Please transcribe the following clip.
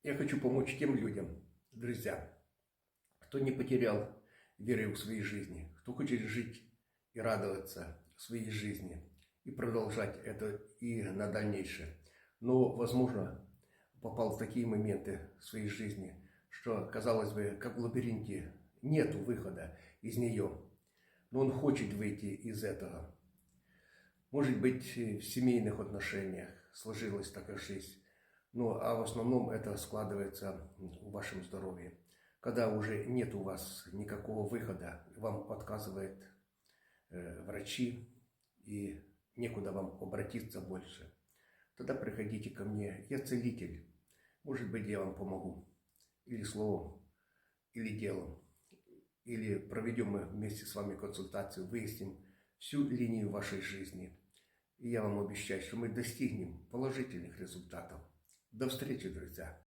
Я хочу помочь тем людям, друзья, кто не потерял веры в своей жизни, кто хочет жить и радоваться своей жизни, и продолжать это и на дальнейшее. Но, возможно, попал в такие моменты в своей жизни, что, казалось бы, как в лабиринте, нет выхода из нее. Но он хочет выйти из этого. Может быть, в семейных отношениях сложилась такая жизнь. Ну, а в основном это складывается в вашем здоровье. Когда уже нет у вас никакого выхода, вам отказывают врачи и некуда вам обратиться больше, тогда приходите ко мне. Я целитель. Может быть, я вам помогу. Или словом, или делом. Или проведем мы вместе с вами консультацию, выясним всю линию вашей жизни. И я вам обещаю, что мы достигнем положительных результатов. До встречи, друзья!